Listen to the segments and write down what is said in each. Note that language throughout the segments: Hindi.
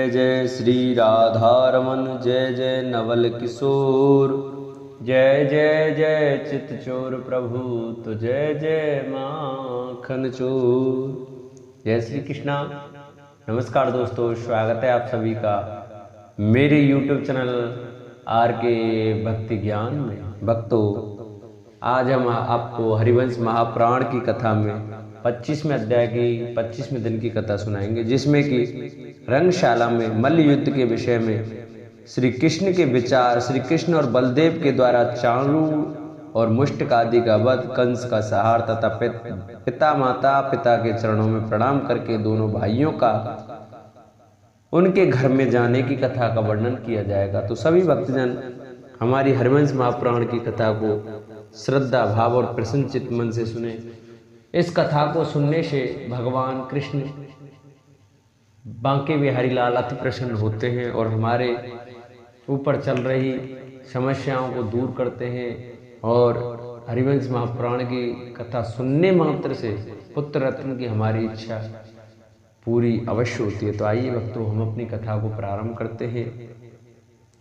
जय जय श्री राधारमन, जय जय नवल किशोर, जय जय जय चितचोर प्रभु, तो जय जय माखन चोर। जय श्री कृष्णा। नमस्कार दोस्तों, स्वागत है आप सभी का मेरे YouTube चैनल आर के भक्ति ज्ञान में। भक्तों, आज हम आपको हरिवंश महापुराण की कथा में 25वें अध्याय की 25वें दिन की कथा सुनाएंगे, जिसमें कि रंगशाला में मल्ल युद्ध के विषय में श्री कृष्ण के विचार, श्री कृष्ण और बलदेव के द्वारा चाणूर और मुष्टक आदि का वध, कंस का संहार तथा पिता माता पिता के चरणों में प्रणाम करके दोनों भाइयों का उनके घर में जाने की कथा का वर्णन किया जाएगा। तो सभी भक्तजन हमारी हरिवंश महापुराण की कथा को श्रद्धा भाव और प्रसन्नचित्त मन से सुने। इस कथा को सुनने से भगवान कृष्ण बांके बिहारी लाल अति प्रसन्न होते हैं और हमारे ऊपर चल रही समस्याओं को दूर करते हैं। और हरिवंश महापुराण की कथा सुनने मात्र से पुत्र रत्न की हमारी इच्छा पूरी अवश्य होती है। तो आइए भक्तों, हम अपनी कथा को प्रारंभ करते हैं।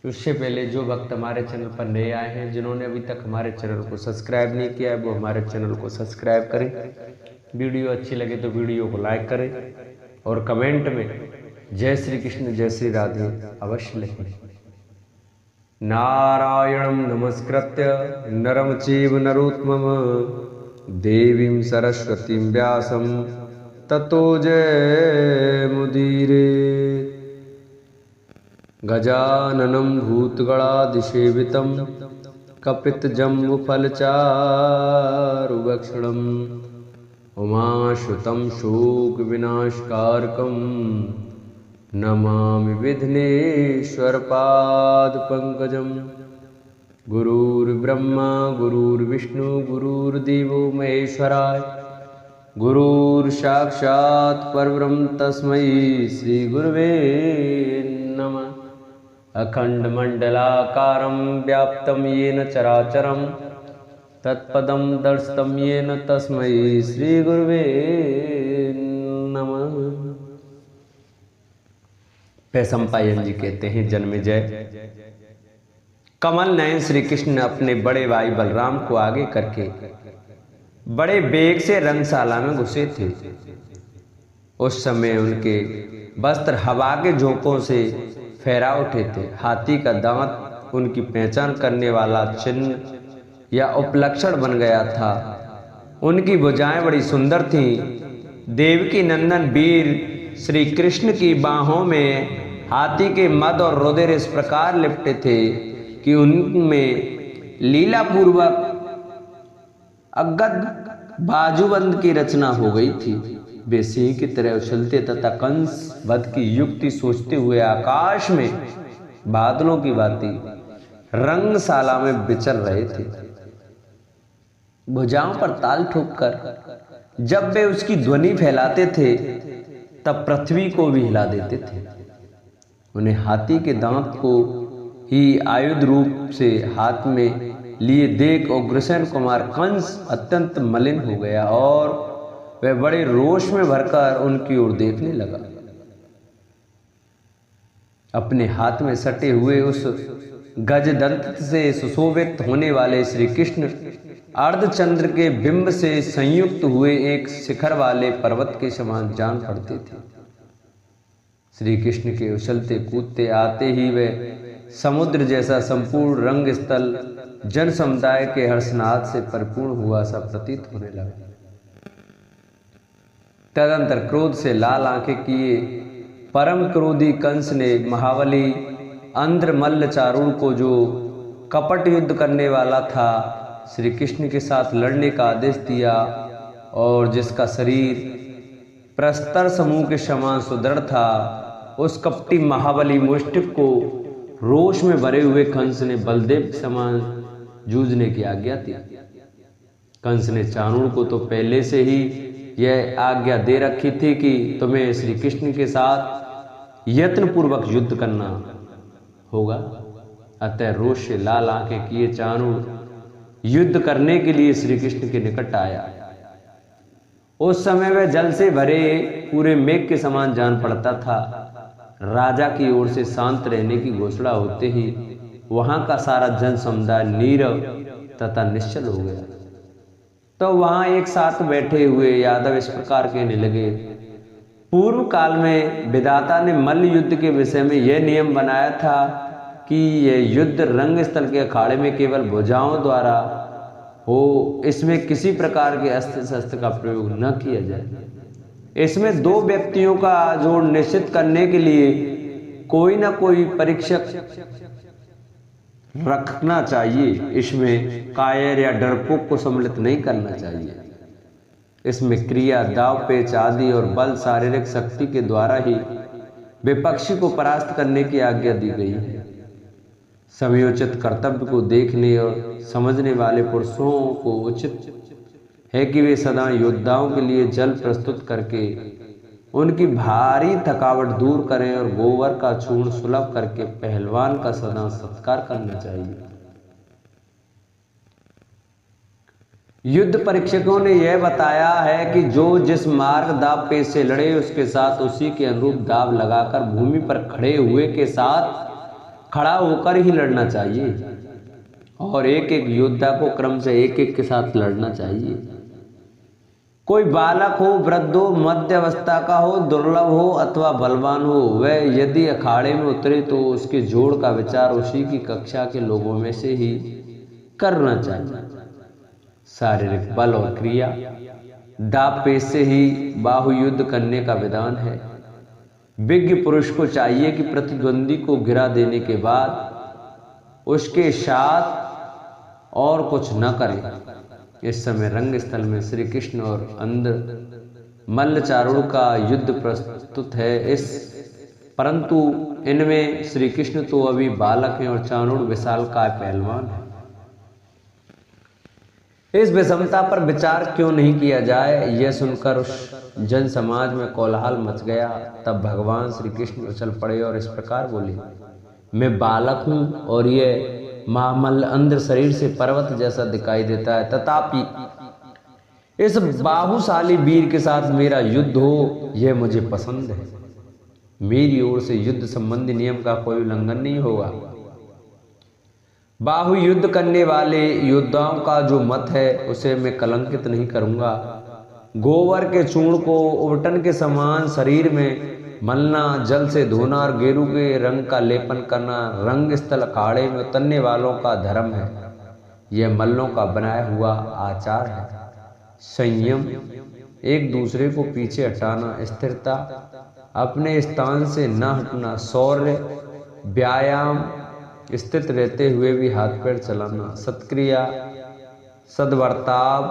उससे पहले जो भक्त हमारे चैनल पर नए आए हैं, जिन्होंने अभी तक हमारे चैनल को सब्सक्राइब नहीं किया है, वो हमारे चैनल को सब्सक्राइब करें। वीडियो अच्छी लगे तो वीडियो को लाइक करें और कमेंट में जय श्री कृष्ण जय श्री राधे अवश्य लिखें। नारायणं नमस्कृत्य नरं चैव नरोत्तमं देवीं सरस्वतीं व्यासं ततो जयमुदीरये। गजाननं भूतगणादिसेवितं कपितजम्बुफलचारुभक्षणं उमासुतं शोकविनाशकारकं नमामि विघ्नेश्वरपादपङ्कजं। गुरुर्ब्रह्मा गुरुर्विष्णु गुरुर्देवो महेश्वराय, गुरुर्साक्षात् परब्रह्म तस्मै श्रीगुरवे नमः। अखण्डमण्डलाकारं व्याप्तं येन चराचरं तत्पदं दर्शितं येन तस्मै श्रीगुरवे नमः। वैशंपायन जी कहते हैं, जन्मेजय कमल नयन श्री कृष्ण अपने बड़े भाई बलराम को आगे करके बड़े बेग से रंगशाला में घुसे थे। उस समय उनके वस्त्र हवा के झोंकों से फहरा उठे थे। हाथी का दांत उनकी पहचान करने वाला चिन्ह या उपलक्षण बन गया था। उनकी भुजाएं बड़ी सुंदर थीं। देवकी नंदन वीर श्री कृष्ण की बाहों में हाथी के मद और रुधिर इस प्रकार लिपटे थे कि उनमें लीला पूर्वक अगद बाजूबंद की रचना हो गई थी। वे सिंह की तरह उछलते तथा कंस वध की युक्ति सोचते हुए आकाश में बादलों की भांति रंगशाला में विचर रहे थे। भुजाओं पर ताल ठोककर जब वे उसकी ध्वनि फैलाते थे तब पृथ्वी को भी हिला देते थे। उन्हें हाथी के दांत को ही आयुध रूप से हाथ में लिए देख उग्रसेन कुमार कंस अत्यंत मलिन हो गया और वह बड़े रोष में भरकर उनकी ओर देखने लगा। अपने हाथ में सटे हुए उस गजदंत से सुशोभित होने वाले श्री कृष्ण अर्धचंद्र के बिंब से संयुक्त हुए एक शिखर वाले पर्वत के समान जान पड़ते थे। श्री कृष्ण के उछलते कूदते आते ही वे समुद्र जैसा संपूर्ण रंग स्थल जन समुदाय के हर्षनाद से परिपूर्ण हुआ सा प्रतीत होने लगा। तदंतर क्रोध से लाल आंखें किए परम क्रोधी कंस ने महाबली अंध्र मल्ल चारूर को, जो कपट युद्ध करने वाला था, श्री कृष्ण के साथ लड़ने का आदेश दिया और जिसका शरीर प्रस्तर समूह के समान सुदृढ़ था, उस कपटी महाबली मुष्टिक को रोष में भरे हुए कंस ने बलदेव के समान जूझने की आज्ञा दी। कंस ने चाणूर को तो पहले से ही यह आज्ञा दे रखी थी कि तुम्हें श्री कृष्ण के साथ यत्न पूर्वक युद्ध करना होगा। अतः रोष से लाल आंखें किए चाणूर युद्ध करने के लिए श्री कृष्ण के निकट आया। उस समय वह जल से भरे पूरे मेघ के समान जान पड़ता था। राजा की ओर से शांत रहने की घोषणा होते ही वहां का सारा जन समुदाय नीरव तथा निश्चल हो गया। तो वहां एक साथ बैठे हुए यादव इस प्रकार कहने लगे, पूर्व काल में विधाता ने मल्ल युद्ध के विषय में यह नियम बनाया था कि यह युद्ध रंग स्थल के अखाड़े में केवल भुजाओं द्वारा हो, इसमें किसी प्रकार के अस्त्र शस्त्र का प्रयोग न किया जाए। इसमें दो व्यक्तियों का जोड़ निश्चित करने के लिए कोई ना कोई परीक्षक रखना चाहिए। इसमें कायर या डरपोक को सम्मिलित नहीं करना चाहिए। इसमें क्रिया, दाव पेच आदि और बल शारीरिक शक्ति के द्वारा ही विपक्षी को परास्त करने की आज्ञा दी गई है। समयोचित कर्तव्य को देखने और समझने वाले पुरुषों को उचित है कि वे सदा योद्धाओं के लिए जल प्रस्तुत करके उनकी भारी थकावट दूर करें और गोबर का चूर्ण सुलभ करके पहलवान का सदा सत्कार करना चाहिए। युद्ध परीक्षकों ने यह बताया है कि जो जिस मार्ग दाव पेच से लड़े उसके साथ उसी के अनुरूप दाव लगाकर भूमि पर खड़े हुए के साथ खड़ा होकर ही लड़ना चाहिए और एक एक योद्धा को क्रम से एक एक के साथ लड़ना चाहिए। कोई बालक हो, वृद्ध हो, मध्य अवस्था का हो, दुर्लभ हो अथवा बलवान हो, वह यदि अखाड़े में उतरे तो उसके जोड़ का विचार उसी की कक्षा के लोगों में से ही करना चाहिए। शारीरिक बल और क्रिया, दाव पेच से ही बाहु युद्ध करने का विधान है। विज्ञ पुरुष को चाहिए कि प्रतिद्वंदी को गिरा देने के बाद उसके साथ और कुछ न करे। इस समय रंग स्थल में श्री कृष्ण और अंध मल्ल चारूढ़ का युद्ध प्रस्तुत है। परंतु इनमें श्री कृष्ण तो अभी बालक हैं और चारूढ़ विशालकाय पहलवान है। इस विषमता पर विचार क्यों नहीं किया जाए, यह सुनकर उस जन समाज में कोलाहल मच गया। तब भगवान श्री कृष्ण उछल पड़े और इस प्रकार बोले, मैं बालक हूं और यह महामल्ल अंध शरीर से पर्वत जैसा दिखाई देता है, तथापि इस बाहुशाली वीर के साथ मेरा युद्ध हो यह मुझे पसंद है। मेरी ओर से युद्ध संबंधी नियम का कोई उल्लंघन नहीं होगा। बाहु युद्ध करने वाले योद्धाओं का जो मत है उसे मैं कलंकित नहीं करूंगा। गोबर के चूर्ण को उबटन के समान शरीर में मलना, जल से धोना और गेरू के रंग का लेपन करना रंग स्थल अखाड़े में उतरने वालों का धर्म है। यह मल्लों का बनाया हुआ आचार है। संयम, एक दूसरे को पीछे हटाना, स्थिरता, अपने स्थान से न हटना, शौर्य, व्यायाम, स्थित रहते हुए भी हाथ पैर चलाना, सत्क्रिया, सद्वर्ताव,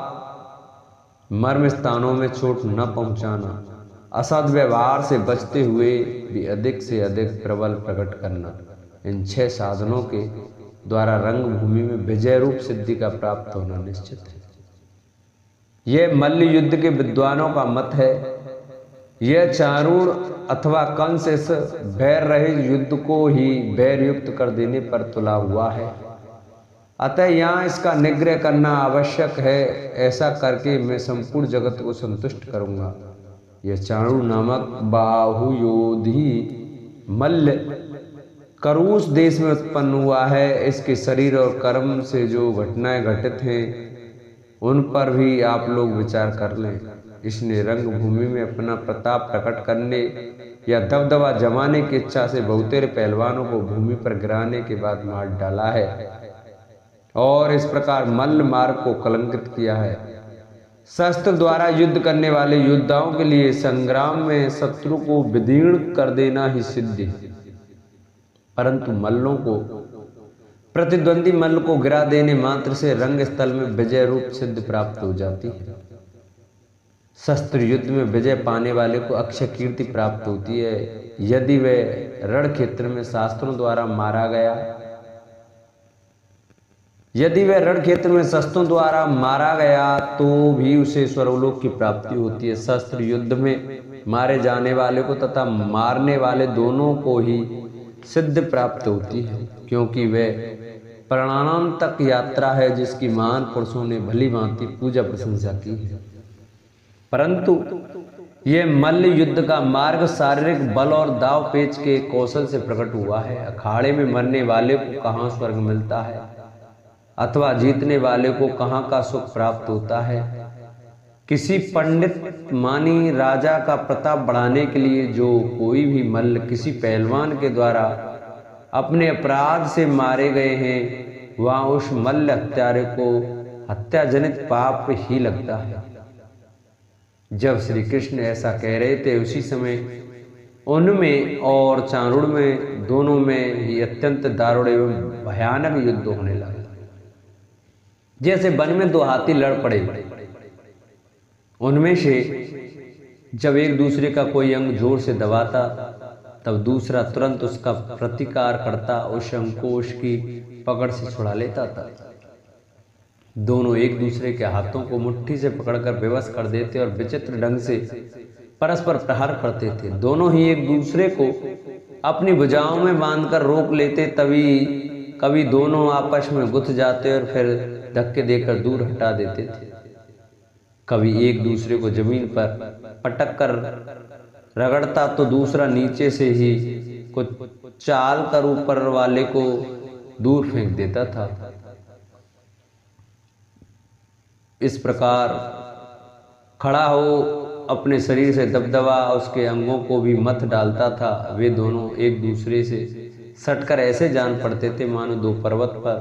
मर्म स्थानों में चोट न पहुंचाना, असद व्यवहार से बचते हुए भी अधिक से अधिक प्रबल प्रकट करना, इन 6 साधनों के द्वारा रंग भूमि में विजय रूप सिद्धि का प्राप्त होना निश्चित है। यह मल्ल युद्ध के विद्वानों का मत है। यह चारूढ़ अथवा कंस इस भैर रहित युद्ध को ही भैर युक्त कर देने पर तुला हुआ है। अतः यहाँ इसका निग्रह करना आवश्यक है। ऐसा करके मैं संपूर्ण जगत को संतुष्ट करूंगा। यह चारूढ़ नामक बाहुयोधी मल्ल करूस देश में उत्पन्न हुआ है। इसके शरीर और कर्म से जो घटनाएं घटित हैं उन पर भी आप लोग विचार कर लें। इसने रंग भूमि में अपना प्रताप प्रकट करने या दबदबा जमाने की इच्छा से बहुतेरे पहलवानों को भूमि पर गिराने के बाद मार डाला है और इस प्रकार मल्ल मार्ग को कलंकित किया है। शस्त्र द्वारा युद्ध करने वाले योद्धाओं के लिए संग्राम में शत्रु को विदीर्ण कर देना ही सिद्ध है, परंतु मल्लों को, प्रतिद्वंदी मल्ल को गिरा देने मात्र से रंग स्थल में विजय रूप सिद्ध प्राप्त हो जाती है। शस्त्र युद्ध में विजय पाने वाले को अक्षय कीर्ति प्राप्त होती है। यदि वह रण क्षेत्र में शस्त्रों द्वारा मारा गया तो भी उसे स्वर्गलोक की प्राप्ति होती है। शस्त्र युद्ध में मारे जाने वाले को तथा मारने वाले दोनों को ही सिद्ध प्राप्त होती है, क्योंकि वह प्राणायाम तक यात्रा है जिसकी महान पुरुषों ने भली भांति पूजा प्रशंसा की है। परंतु ये मल्ल युद्ध का मार्ग शारीरिक बल और दाव पेच के कौशल से प्रकट हुआ है। अखाड़े में मरने वाले को कहाँ स्वर्ग मिलता है अथवा जीतने वाले को कहाँ का सुख प्राप्त होता है। किसी पंडित मानी राजा का प्रताप बढ़ाने के लिए जो कोई भी मल्ल किसी पहलवान के द्वारा अपने अपराध से मारे गए हैं, वहाँ उस मल्ल हत्यारे को हत्या जनित पाप ही लगता है। जब श्री कृष्ण ऐसा कह रहे थे, उसी समय उनमें और चारूण में दोनों में ही अत्यंत दारुण एवं भयानक युद्ध होने लगा। जैसे वन में दो हाथी लड़ पड़े, उनमें से जब एक दूसरे का कोई अंग जोर से दबाता तब दूसरा तुरंत उसका प्रतिकार करता, उस अंग को उसकी पकड़ से छुड़ा लेता था। दोनों एक दूसरे के हाथों को मुट्ठी से पकड़कर बेबस कर देते और विचित्र ढंग से परस्पर प्रहार करते थे। दोनों ही एक दूसरे को अपनी भुजाओं में बांधकर रोक लेते, तभी कभी दोनों आपस में गुथ जाते और फिर धक्के देकर दूर हटा देते थे। कभी एक दूसरे को जमीन पर पटक कर रगड़ता तो दूसरा नीचे से ही कुछ चाल कर ऊपर वाले को दूर फेंक देता था। इस प्रकार खड़ा हो अपने शरीर से दबदबा उसके अंगों को भी मथ डालता था। वे दोनों एक दूसरे से सटकर ऐसे जान पड़ते थे मानो दो पर्वत पर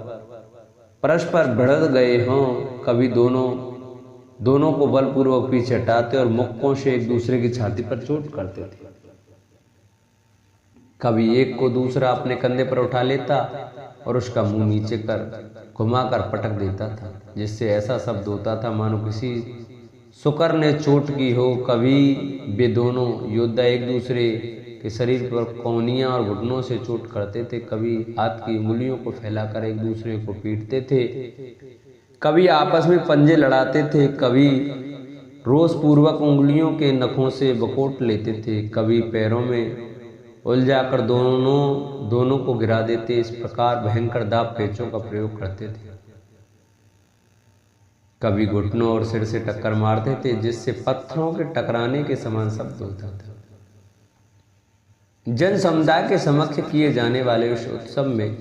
परस्पर भिड़ गए हों। कभी दोनों को बलपूर्वक पीछे हटाते और मुक्कों से एक दूसरे की छाती पर चोट करते थे। कभी एक को दूसरा अपने कंधे पर उठा लेता और उसका मुंह नीचे कर घुमाकर पटक देता था, जिससे ऐसा शब्द होता था मानो किसी शुकर ने चोट की हो। कभी वे दोनों योद्धा एक दूसरे के शरीर पर कौनियां और घुटनों से चोट करते थे। कभी हाथ की उंगलियों को फैलाकर एक दूसरे को पीटते थे, कभी आपस में पंजे लड़ाते थे, कभी रोष पूर्वक उंगलियों के नखों से बकोट लेते थे, कभी पैरों में उलझाकर दोनों को गिरा देते। इस प्रकार भयंकर दाव पेचों का प्रयोग करते थे। कभी घुटनों और सिर से टक्कर मारते थे, जिससे पत्थरों के टकराने के समान शब्द होता था। जन समुदाय के समक्ष किए जाने वाले उस उत्सव में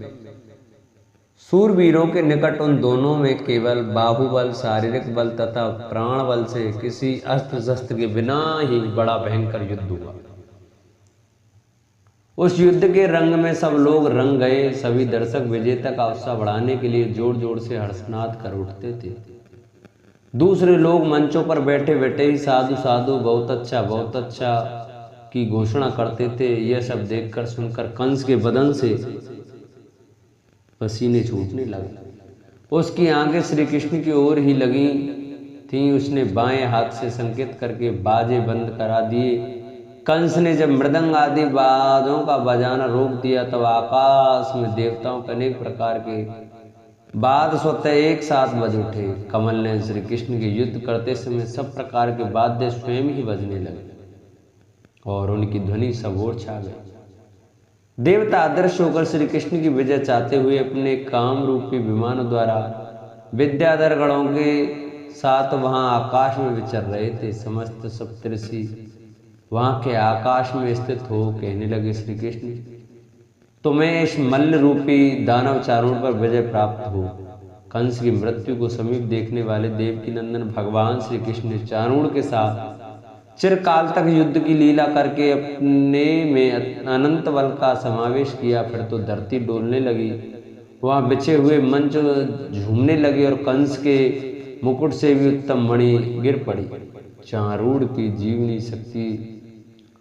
सूरवीरों के निकट उन दोनों में केवल बाहुबल, शारीरिक बल तथा प्राण बल से किसी अस्त्र शस्त्र के बिना ही बड़ा भयंकर युद्ध हुआ। उस युद्ध के रंग में सब लोग रंग गए। सभी दर्शक विजेता का उत्साह बढ़ाने के लिए जोर जोर से हर्षनाद कर उठते थे। दूसरे लोग मंचों पर बैठे बैठे ही साधु साधु बहुत अच्छा की घोषणा करते थे। यह सब देखकर सुनकर कंस के बदन से पसीने छूटने लगे। उसकी आंखें श्री कृष्ण की ओर ही लगी थीं। उसने बाएं हाथ से संकेत करके बाजे बंद करा दिए। कंस ने जब मृदंग आदि बाजों का बजाना रोक दिया तब आकाश में देवताओं के अनेक प्रकार के बाद स्वतः एक साथ बज उठे। कमल ने श्री कृष्ण के युद्ध करते समय सब प्रकार के वाद्य स्वयं ही बजने लगे और उनकी ध्वनि सब ओर छा गई। देवता अदृश्य होकर श्री कृष्ण की विजय चाहते हुए अपने काम रूपी विमानों द्वारा विद्याधर गणों के साथ वहां आकाश में विचर रहे थे। समस्त सप्तऋषि वहां के आकाश में स्थित हो कहने लगे, श्री कृष्ण तुम्हें इस मल्ल रूपी दानव चारूण पर विजय प्राप्त हो। कंस की मृत्यु को समीप देखने वाले देवकी नंदन भगवान श्री कृष्ण ने चारूण के साथ चिरकाल तक युद्ध की लीला करके अपने में अनंत बल का समावेश किया। फिर तो धरती डोलने लगी, वहां बिछे हुए मंच झूमने लगे और कंस के मुकुट से भी उत्तम मणि गिर पड़ी। चारूण की जीवनी शक्ति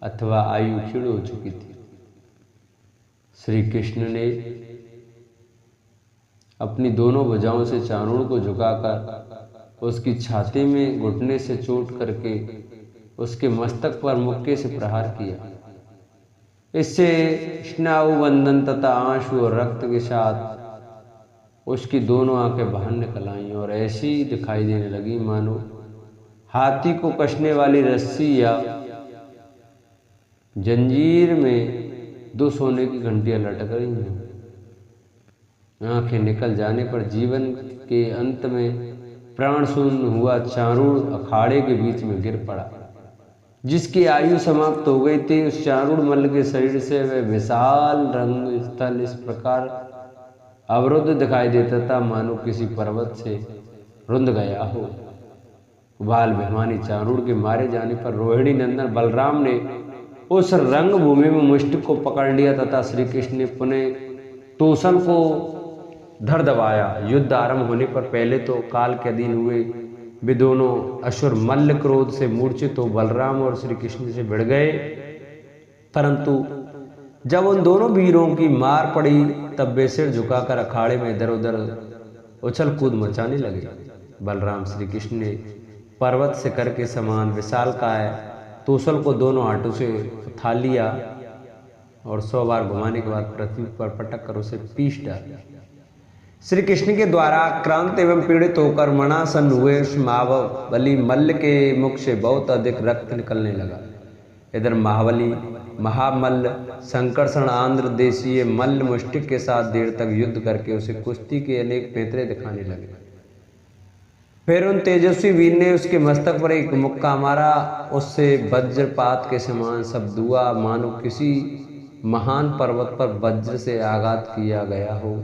अथवा आयु क्षीण हो चुकी थी। श्री कृष्ण ने अपनी दोनों भुजाओं से चारूण को झुकाकर उसकी छाती में घुटने से चोट करके उसके मस्तक पर मुक्के से प्रहार किया। इससे स्नायु बंधन तथा आंसू और रक्त के साथ उसकी दोनों आंखें बाहर निकल आईं और ऐसी दिखाई देने लगी मानो हाथी को कसने वाली रस्सी या जंजीर में दो सोने की घंटियां लटक रही हैं। आंखें निकल जाने पर जीवन के अंत में प्राण शून्य हुआ चारूण अखाड़े के बीच में गिर पड़ा। जिसकी आयु समाप्त हो गई थी, उस चारूण मल्ल के शरीर से वह विशाल रंग स्थल इस प्रकार अवरुद्ध दिखाई देता था मानो किसी पर्वत से रुंध गया हो। बाल भिमानी चारूण के मारे जाने पर रोहिणी नंदन बलराम ने उस रंग भूमि में मुष्टिक को पकड़ लिया तथा श्री कृष्ण ने पुनः तोसन को धर दबाया। युद्ध आरंभ होने पर पहले तो काल के अधीन हुए वे दोनों असुर मल्ल क्रोध से मूर्छित हो बलराम और श्री कृष्ण से भिड़ गए, परंतु जब उन दोनों वीरों की मार पड़ी तब वे सिर झुकाकर अखाड़े में इधर उधर उछल कूद मचाने लगे। बलराम श्री कृष्ण ने पर्वत शिखर के समान विशालकाय तोसल को दोनों हाथों से उठा लिया और 100 बार घुमाने के बाद पृथ्वी पर पटक कर उसे पीस डाला। श्री कृष्ण के द्वारा आक्रांत एवं पीड़ित होकर मरणासन हुए उस महाबली मल्ल के मुख से बहुत अधिक रक्त निकलने लगा। इधर महामल्ल संकर्षण आंध्र देशीय मल्ल मुष्टिक के साथ देर तक युद्ध करके उसे कुश्ती के अनेक पैतरे दिखाने लगे। फिर उन तेजस्वी वीर ने उसके मस्तक पर एक मुक्का मारा, उससे वज्रपात के समान शब्द हुआ मानो किसी महान पर्वत पर वज्र से आघात किया गया हो।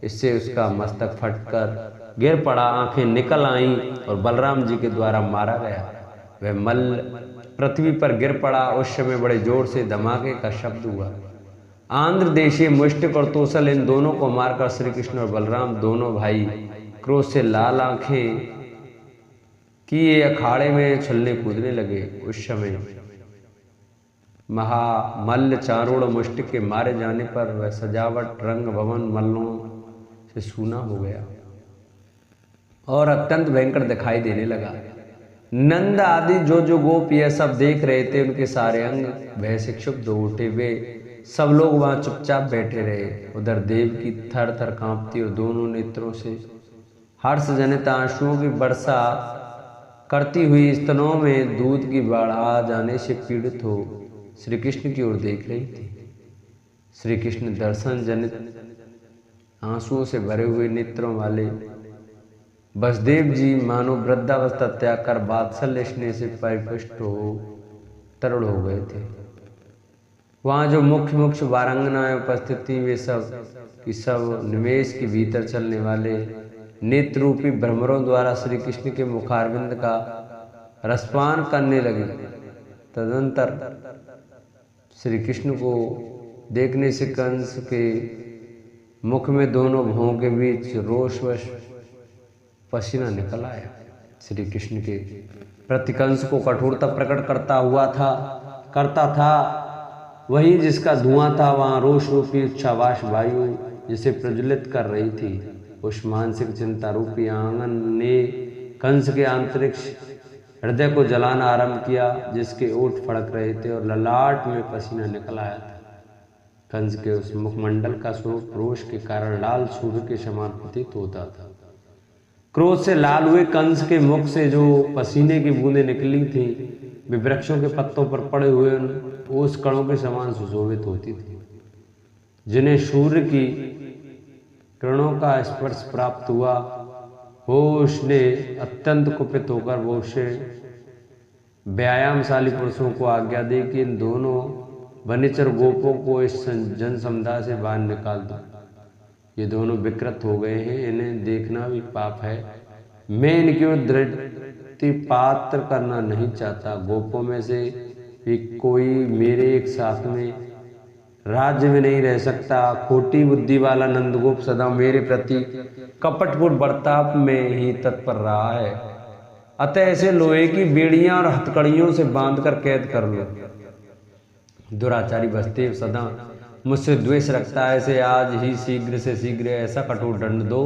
इससे उसका मस्तक फटकर गिर पड़ा, आंखें निकल आईं और बलराम जी के द्वारा मारा गया। वह मल्ल पृथ्वी पर गिर पड़ा। उस समय बड़े जोर से धमाके का शब्द हुआ। आंध्र देशीय मुष्टिक और तोसल इन दोनों को मारकर श्री कृष्ण और बलराम दोनों भाई क्रोध से लाल आंखें किए अखाड़े में छलने कूदने लगे। उस समय महामल्ल चारूण मुष्टिक के मारे जाने पर वह सजावट रंग भवन मल्लों से सूना हो गया और अत्यंत भयंकर दिखाई देने लगा। नंद आदि जो गोप यह सब देख रहे थे, उनके सारे अंग भय से क्षुब्ध हो उठे। वे सब लोग वहां चुपचाप बैठे रहे। उधर देव की थर थर कांपती और दोनों नेत्रों से हर्ष जनित आंसुओं की वर्षा करती हुई स्तनों में दूध की बाढ़ आ जाने से पीड़ित हो श्री कृष्ण की ओर देख रही थी। श्री कृष्ण दर्शन जनित आंसुओं से भरे हुए नेत्रों वाले वसुदेव जी मानो वृद्धावस्था त्याग कर वात्सल्य स्नेह से परिपुष्ट हो तरुण हो गए थे। वहां जो मुख्य वारांगनाएं उपस्थित थी, वे सब की सब निमेष के भीतर चलने वाले नेत्र रूपी भ्रमरों द्वारा श्री कृष्ण के मुखारविंद का रसपान करने लगे। तदंतर श्री कृष्ण को देखने से कंस के मुख में दोनों भौं के बीच रोषवश पसीना निकल आया। श्री कृष्ण के प्रति कंस को कठोरता प्रकट करता था वही जिसका धुआं था, वहां रोष रूपी उच्छ्वास वायु जिसे प्रज्वलित कर रही थी। उस मानसिक चिंता रूपी आंगन ने कंस के आंतरिक हृदय को जलाना आरंभ किया, जिसके ओठ फड़क रहे थे और ललाट में पसीना निकल आया था। कंस के उस मुखमंडल का स्वरूप रोष के कारण लाल सूर्य के समान प्रतीत होता था। क्रोध से लाल हुए कंस के मुख से जो पसीने की बूंदें निकली थी, वे वृक्षों के पत्तों पर पड़े हुए ओस कणों के समान सुशोभित होती थी, जिन्हें सूर्य की किरणों का स्पर्श प्राप्त हुआ हो। उसने अत्यंत कुपित होकर बहुत से व्यायामशाली पुरुषों को आज्ञा दी कि इन दोनों वनिचर गोपों को इस जन समुदाय से बाहर निकाल दो। ये दोनों विकृत हो गए हैं, इन्हें देखना भी पाप है। मैं इनकी ओर दृष्टि पात्र करना नहीं चाहता। गोपों में से भी कोई मेरे एक साथ में राज्य में नहीं रह सकता। खोटी बुद्धि वाला नंदगोप सदा मेरे प्रति कपटपूर्ण बर्ताव में ही तत्पर रहा है। अतः ऐसे लोहे की बेड़ियां और हथकड़ियों से बांधकर कैद कर लो। दुराचारी वसुदेव सदा मुझसे द्वेष रखता है, ऐसे आज ही शीघ्र से शीघ्र ऐसा कठोर दंड दो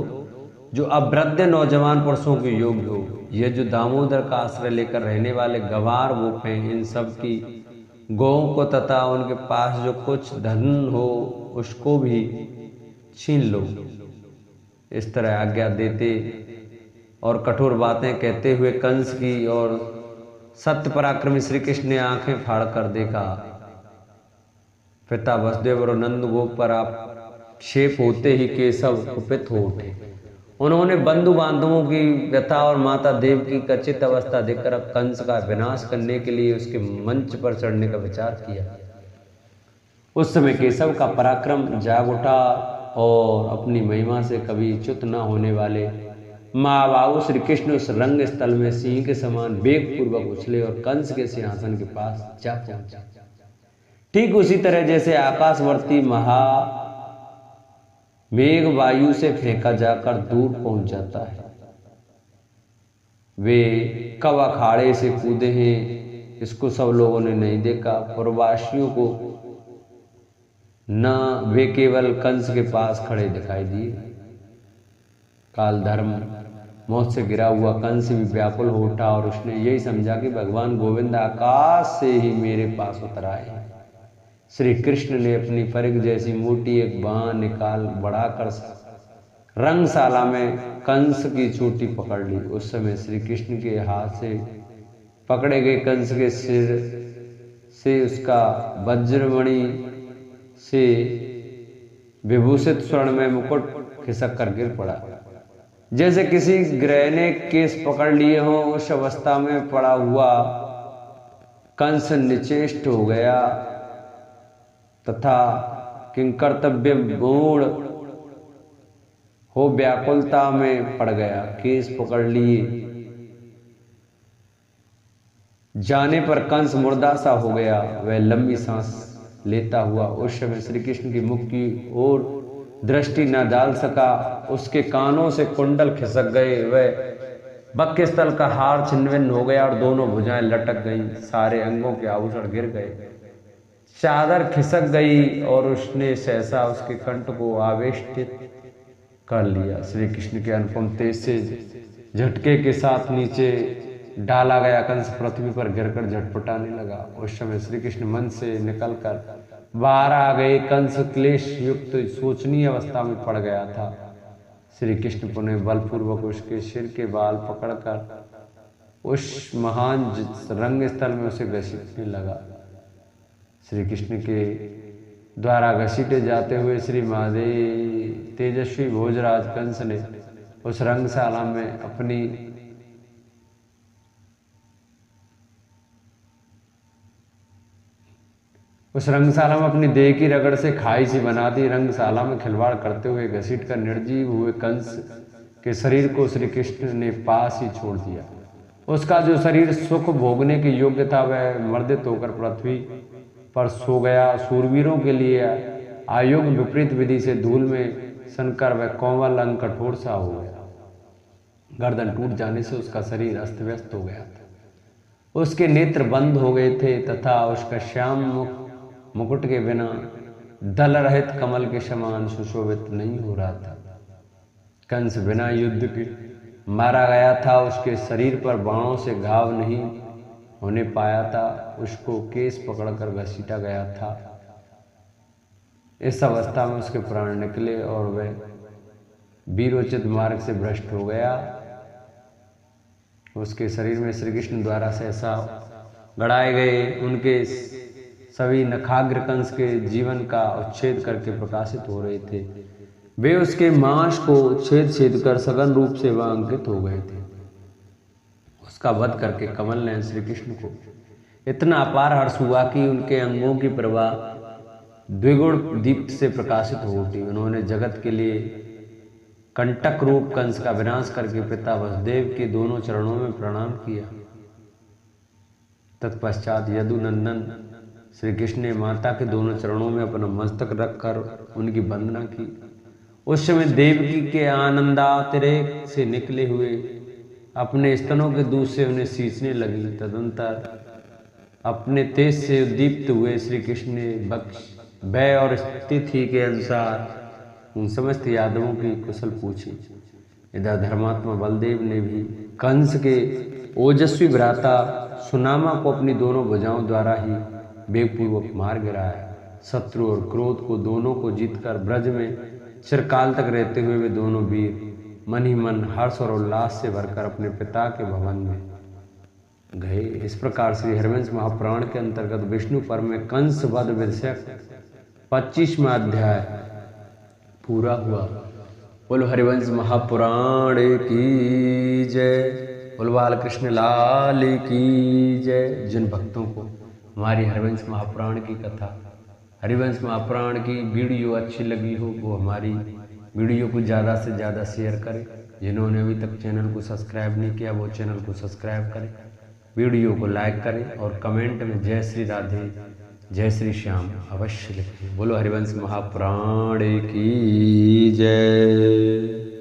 जो अवृद्ध नौजवान पुरुषों के योग्य हो। यह जो दामोदर का आश्रय लेकर रहने वाले गवार गोप हैं, इन सब की गौं को तथा उनके पास जो कुछ धन हो उसको भी छीन लो। इस तरह आज्ञा देते और कठोर बातें कहते हुए कंस की और सत्य पराक्रमी श्री कृष्ण ने आंखें फाड़ कर देखा। पिता वसुदेव और नंद गोप पर आक्षेप होते ही केशव कुपित हो उठे। उन्होंने बंधु बांधवों की व्यथा और माता देवकी की कचित अवस्था देखकर अब कंस का विनाश करने के लिए उसके मंच पर चढ़ने का विचार किया। उस समय केशव का पराक्रम जाग उठा और अपनी महिमा से कभी च्युत न होने वाले महाबाहु श्री कृष्ण उस रंग स्थल में सिंह के समान वेग पूर्वक उछले और कंस के सिंहासन के पास जा पहुंचे। ठीक उसी तरह जैसे आकाशवर्ती महा मेघ वायु से फेंका जाकर दूर पहुंच जाता है। वे कब अखाड़े से कूदे हैं इसको सब लोगों ने नहीं देखा। पूर्ववासियों को न वे केवल कंस के पास खड़े दिखाई दिए। काल धर्म मौत से गिरा हुआ कंस भी व्याकुल हो उठा और उसने यही समझा कि भगवान गोविंद आकाश से ही मेरे पास उतर आए। श्री कृष्ण ने अपनी परिग जैसी मोटी एक बाँह निकाल बढ़ाकर रंगशाला में कंस की चोटी पकड़ ली। उस समय श्री कृष्ण के हाथ से पकड़े गए कंस के सिर से उसका वज्रमणि से विभूषित स्वर्ण में मुकुट खिसक कर गिर पड़ा। जैसे किसी ग्रह ने केस पकड़ लिए हो, उस अवस्था में पड़ा हुआ कंस निचेष्ट हो गया तथा किंकर्तव्य मूढ़ हो व्याकुलता में पड़ गया। केस पकड़ लिए जाने पर कंस मुर्दा सा हो गया। वह लंबी सांस लेता हुआ उस समय श्री कृष्ण की मुख की ओर दृष्टि न डाल सका। उसके कानों से कुंडल खिसक गए। वह वक्षस्थल का हार छिन्न हो गया और दोनों भुजाएं लटक गईं। सारे अंगों के आभूषण गिर गए, चादर खिसक गई और उसने सहसा उसके कंठ को आवेष्टित कर लिया। श्री कृष्ण के अनुपम तेज से झटके के साथ नीचे डाला गया कंस पृथ्वी पर गिरकर झटपटाने लगा। उस समय श्री कृष्ण मन से निकलकर बाहर आ गए। कंस क्लेश युक्त शोचनीय अवस्था में पड़ गया था। श्री कृष्ण पुनः बलपूर्वक उसके सिर के बाल पकड़कर उस महान रंग स्थल में उसे घसीटने लगा। श्री कृष्ण के द्वारा घसीटे जाते हुए श्री महादेव तेजस्वी भोजराज कंस ने उस रंगशाला में अपनी देह की रगड़ से खाई सी बना दी। रंगशाला में खिलवाड़ करते हुए घसीट कर निर्जीव हुए कंस के शरीर को श्री कृष्ण ने पास ही छोड़ दिया। उसका जो शरीर सुख भोगने के योग्य था वह मर्दित होकर पृथ्वी पर सो गया। शूरवीरों के लिए आयोग विपरीत विधि से धूल में सनकर वह कोमल अंग कठोर सा हो गया। गर्दन टूट जाने से उसका शरीर अस्त व्यस्त हो गया था। उसके नेत्र बंद हो गए थे तथा उसका श्याम मुकुट के बिना दल रहित कमल के समान सुशोभित नहीं हो रहा था। कंस बिना युद्ध के मारा गया था। उसके शरीर पर बाणों से घाव नहीं होने पाया था। उसको केस पकड़कर घसीटा गया था। इस अवस्था में उसके प्राण निकले और वह वीरोचित मार्ग से भ्रष्ट हो गया। उसके शरीर में श्री कृष्ण द्वारा सहसा गढ़ाए गए उनके सभी नखाग्र कंस के जीवन का उच्छेद करके प्रकाशित हो रहे थे। वे उसके मांस को छेद छेद कर सघन रूप से वह अंकित हो गए थे। उसका वध करके कमल ने श्री कृष्ण को इतना अपार हर्ष हुआ कि उनके अंगों की प्रभा द्विगुण दीप्त से प्रकाशित हो उठी। उन्होंने जगत के लिए कंटक रूप कंस का विनाश करके पिता वसुदेव के दोनों चरणों में प्रणाम किया। तत्पश्चात यदुनंदन श्री कृष्ण ने माता के दोनों चरणों में अपना मस्तक रखकर उनकी वंदना की। उस समय देवकी के आनंदातिरेक से निकले हुए अपने स्तनों के दूध से उन्हें सींचने लगी। तदंतर अपने तेज से उद्दीप्त हुए श्री कृष्ण ने भय और स्थिति के अनुसार उन समस्त यादवों की कुशल पूछी। इधर धर्मात्मा बलदेव ने भी कंस के ओजस्वी भ्राता सुनामा को अपनी दोनों भुजाओं द्वारा ही वेगपूर्वक मार गिराया। शत्रु और क्रोध को दोनों को जीतकर ब्रज में चिरकाल तक रहते हुए वे दोनों वीर मन ही मन हर्ष और उल्लास से भरकर अपने पिता के भवन में गए। इस प्रकार श्री हरिवंश महापुराण के अंतर्गत विष्णु पर्व में कंस वध विषयक 25वां अध्याय पूरा हुआ। बोलो हरिवंश महापुराण की जय। बोलो बाल कृष्ण लाल की जय। जिन भक्तों को हमारी हरिवंश महापुराण की कथा, हरिवंश महापुराण की वीडियो अच्छी लगी हो वो हमारी वीडियो को ज़्यादा से ज़्यादा शेयर करें। जिन्होंने अभी तक चैनल को सब्सक्राइब नहीं किया वो चैनल को सब्सक्राइब करें, वीडियो को लाइक करें और कमेंट में जय श्री राधे जय श्री श्याम अवश्य लिखें। बोलो हरिवंश महापुराण की जय।